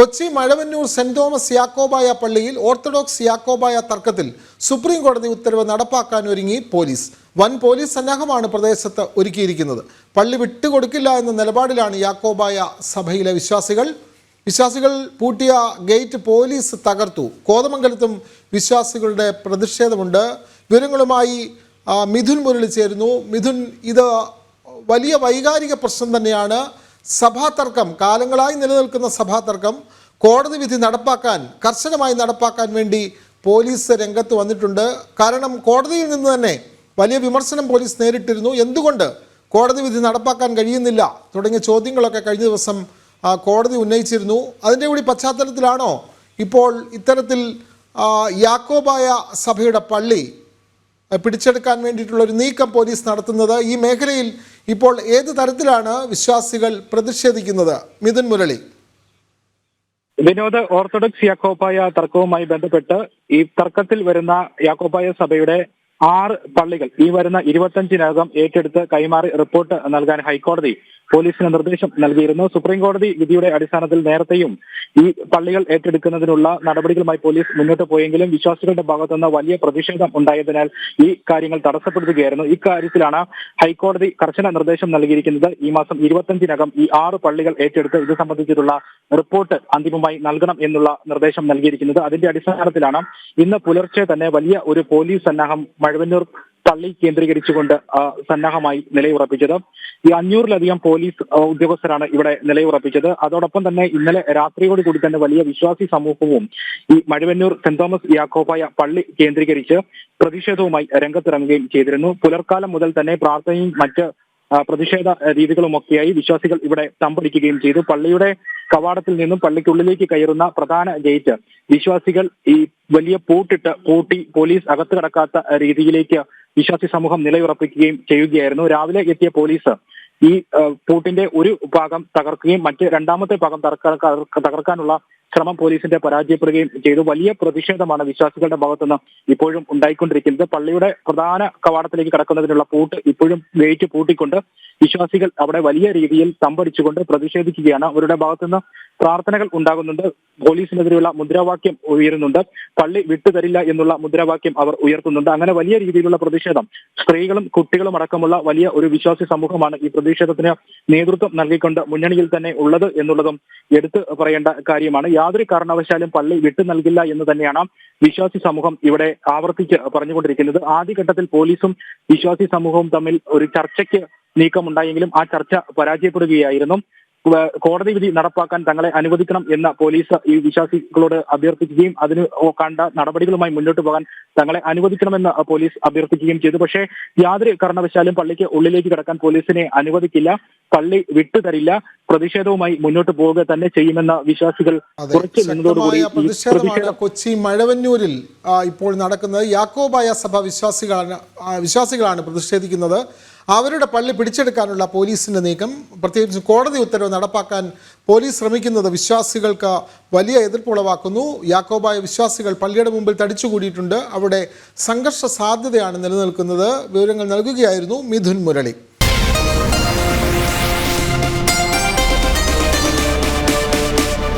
Kochi Mazhuvannoor saint Thomas Yakobaya പള്ളിയിൽ orthodox Yakobaya തർക്കത്തിൽ supreme കോടതി ഉത്തരവ് നടപ്പാക്കാനൊരുങ്ങി പോലീസ്. വൻ പോലീസ് സന്നാഹമാണ് പ്രദേശത്ത് ഒരുക്കിയിരിക്കുന്നത്. പള്ളി വിട്ടുകൊടുക്കില്ല എന്ന നിലപാടിലാണ് യാക്കോബായ സഭയിലെ വിശ്വാസികൾ പൂട്ടിയ ഗേറ്റ് പോലീസ് തകർത്തു. കോതമംഗലത്തും വിശ്വാസികളുടെ പ്രതിഷേധമുണ്ട്. വിവരങ്ങളുമായി മിഥുൻ മുരളി ചേരുന്നു. മിഥുൻ, ഇത് വലിയ വൈകാരിക പ്രശ്നം തന്നെയാണ്. സഭാ തർക്കം, കാലങ്ങളായി നിലനിൽക്കുന്ന സഭാ തർക്കം കോടതി വിധി കർശനമായി നടപ്പാക്കാൻ വേണ്ടി പോലീസ് രംഗത്ത് വന്നിട്ടുണ്ട്. കാരണം കോടതിയിൽ നിന്ന് തന്നെ വലിയ വിമർശനം പോലീസ് നേരിട്ടിരുന്നു. എന്തുകൊണ്ട് കോടതി വിധി നടപ്പാക്കാൻ കഴിയുന്നില്ല തുടങ്ങിയ ചോദ്യങ്ങളൊക്കെ കഴിഞ്ഞ ദിവസം കോടതി ഉന്നയിച്ചിരുന്നു. അതിൻ്റെ കൂടി പശ്ചാത്തലത്തിലാണോ ഇപ്പോൾ ഇത്തരത്തിൽ യാക്കോബായ സഭയുടെ പള്ളി പിടിച്ചെടുക്കാൻ വേണ്ടിയിട്ടുള്ള ഒരു നീക്കം പോലീസ് നടത്തുന്നത്? ഈ മേഖലയിൽ ഇപ്പോൾ ഏത് തരത്തിലാണ് വിശ്വാസികൾ പ്രതിഷേധിക്കുന്നത്? മിഥുൻ മുരളി. വിനോദ്, ഓർത്തഡോക്സ് യാക്കോബായ തർക്കവുമായി ബന്ധപ്പെട്ട് ഈ തർക്കത്തിൽ വരുന്ന യാക്കോബായ സഭയുടെ 6 പള്ളികൾ ഈ വരുന്ന 25-നകം ഏറ്റെടുത്ത് കൈമാറി റിപ്പോർട്ട് നൽകാൻ ഹൈക്കോടതി പോലീസിന് നിർദ്ദേശം നൽകിയിരുന്നു. സുപ്രീം കോടതി വിധിയുടെ അടിസ്ഥാനത്തിൽ നേരത്തെയും ഈ പള്ളികൾ ഏറ്റെടുക്കുന്നതിനുള്ള നടപടികളുമായി പോലീസ് മുന്നോട്ട് പോയെങ്കിലും വിശ്വാസികളുടെ ഭാഗത്തുനിന്ന് വലിയ പ്രതിഷേധം ഉണ്ടായതിനാൽ ഈ കാര്യങ്ങൾ തടസ്സപ്പെടുത്തുകയായിരുന്നു. ഇക്കാര്യത്തിലാണ് ഹൈക്കോടതി കർശന നിർദ്ദേശം നൽകിയിരിക്കുന്നത്. ഈ മാസം 25-നകം ഈ 6 പള്ളികൾ ഏറ്റെടുത്ത് ഇത് സംബന്ധിച്ചിട്ടുള്ള റിപ്പോർട്ട് അന്തിമമായി നൽകണം എന്നുള്ള നിർദ്ദേശം നൽകിയിരിക്കുന്നത്. അതിന്റെ അടിസ്ഥാനത്തിലാണ് ഇന്ന് പുലർച്ചെ തന്നെ വലിയ ഒരു പോലീസ് സന്നാഹം മഴവന്നൂർ പള്ളി കേന്ദ്രീകരിച്ചുകൊണ്ട് സന്നാഹമായി നിലയുറപ്പിച്ചത്. ഈ 500-ലധികം പോലീസ് ഉദ്യോഗസ്ഥരാണ് ഇവിടെ നിലയുറപ്പിച്ചത്. അതോടൊപ്പം തന്നെ ഇന്നലെ രാത്രിയോട് കൂടി തന്നെ വലിയ വിശ്വാസി സമൂഹവും ഈ മഴവന്നൂർ സെന്റ് തോമസ് യാക്കോബായ പള്ളി കേന്ദ്രീകരിച്ച് പ്രതിഷേധവുമായി രംഗത്തിറങ്ങുകയും ചെയ്തിരുന്നു. പുലർക്കാലം മുതൽ തന്നെ പ്രാർത്ഥനയും മറ്റ് പ്രതിഷേധ രീതികളുമൊക്കെയായി വിശ്വാസികൾ ഇവിടെ തമ്പടിക്കുകയും ചെയ്തു. പള്ളിയുടെ കവാടത്തിൽ നിന്നും പള്ളിക്കുള്ളിലേക്ക് കയറുന്ന പ്രധാന ഗേറ്റ് വിശ്വാസികൾ ഈ വലിയ പൂട്ടി പോലീസ് അകത്ത് കടക്കാത്ത രീതിയിലേക്ക് വിശ്വാസി സമൂഹം നിലയുറപ്പിക്കുകയും ചെയ്യുകയായിരുന്നു. രാവിലെ എത്തിയ പോലീസ് ഈ പൂട്ടിന്റെ ഒരു ഭാഗം തകർക്കുകയും രണ്ടാമത്തെ ഭാഗം തകർക്കാനുള്ള ശ്രമം പോലീസിന്റെ പരാജയപ്പെടുകയും ചെയ്തു. വലിയ പ്രതിഷേധമാണ് വിശ്വാസികളുടെ ഭാഗത്തുനിന്ന് ഇപ്പോഴും ഉണ്ടായിക്കൊണ്ടിരിക്കുന്നത്. പള്ളിയുടെ പ്രധാന കവാടത്തിലേക്ക് കടക്കുന്നതിനുള്ള ഇപ്പോഴും ഗേറ്റ് പൂട്ടിക്കൊണ്ട് വിശ്വാസികൾ അവിടെ വലിയ രീതിയിൽ തമ്പടിച്ചുകൊണ്ട് പ്രതിഷേധിക്കുകയാണ്. അവരുടെ ഭാഗത്തുനിന്ന് പ്രാർത്ഥനകൾ ഉണ്ടാകുന്നുണ്ട്. പോലീസിനെതിരെയുള്ള മുദ്രാവാക്യം ഉയരുന്നുണ്ട്. പള്ളി വിട്ടുതരില്ല എന്നുള്ള മുദ്രാവാക്യം അവർ ഉയർത്തുന്നുണ്ട്. അങ്ങനെ വലിയ രീതിയിലുള്ള പ്രതിഷേധം, സ്ത്രീകളും കുട്ടികളും അടക്കമുള്ള വലിയ ഒരു വിശ്വാസി സമൂഹമാണ് ഈ പ്രതിഷേധത്തിന് നേതൃത്വം നൽകിക്കൊണ്ട് മുന്നണിയിൽ തന്നെ ഉള്ളത് എന്നുള്ളതും എടുത്തു പറയേണ്ട കാര്യമാണ്. യാതൊരു കാരണവശാലും പള്ളി വിട്ടു നൽകില്ല എന്ന് തന്നെയാണ് വിശ്വാസി സമൂഹം ഇവിടെ ആവർത്തിച്ച് പറഞ്ഞുകൊണ്ടിരിക്കുന്നത്. ആദ്യഘട്ടത്തിൽ പോലീസും വിശ്വാസി സമൂഹവും തമ്മിൽ ഒരു ചർച്ചയ്ക്ക് നീക്കമുണ്ടായെങ്കിലും ആ ചർച്ച പരാജയപ്പെടുകയായിരുന്നു. കോടതി വിധി നടപ്പാക്കാൻ തങ്ങളെ അനുവദിക്കണം എന്ന പോലീസ് ഈ വിശ്വാസികളോട് അഭ്യർത്ഥിക്കുകയും അതിന് കണ്ട നടപടികളുമായി മുന്നോട്ട് പോകാൻ തങ്ങളെ അനുവദിക്കണമെന്ന് പോലീസ് അഭ്യർത്ഥിക്കുകയും ചെയ്തു. പക്ഷേ യാതൊരു കാരണവശാലും പള്ളിക്ക് ഉള്ളിലേക്ക് കടക്കാൻ പോലീസിനെ അനുവദിക്കില്ല, പള്ളി വിട്ടുതരില്ല, പ്രതിഷേധവുമായി മുന്നോട്ട് പോവുക തന്നെ ചെയ്യുമെന്ന വിശ്വാസികൾ കുറച്ച് നിന്നതോടുകൂടി കൊച്ചി മഴവന്നൂരിൽ ഇപ്പോൾ നടക്കുന്നത് യാക്കോബായ സഭ വിശ്വാസികളാണ് പ്രതിഷേധിക്കുന്നത്. അവരുടെ പള്ളി പിടിച്ചെടുക്കാനുള്ള പോലീസിന്റെ നീക്കം, പ്രത്യേകിച്ച് കോടതി ഉത്തരവ് നടപ്പാക്കാൻ പോലീസ് ശ്രമിക്കുന്നത് വിശ്വാസികൾക്ക് വലിയ എതിർപ്പുളവാക്കുന്നു. യാക്കോബായ വിശ്വാസികൾ പള്ളിയുടെ മുമ്പിൽ തടിച്ചുകൂടിയിട്ടുണ്ട്. അവിടെ സംഘർഷ സാധ്യതയാണ് നിലനിൽക്കുന്നത്. വിവരങ്ങൾ നൽകുകയായിരുന്നു മിഥുൻ മുരളി.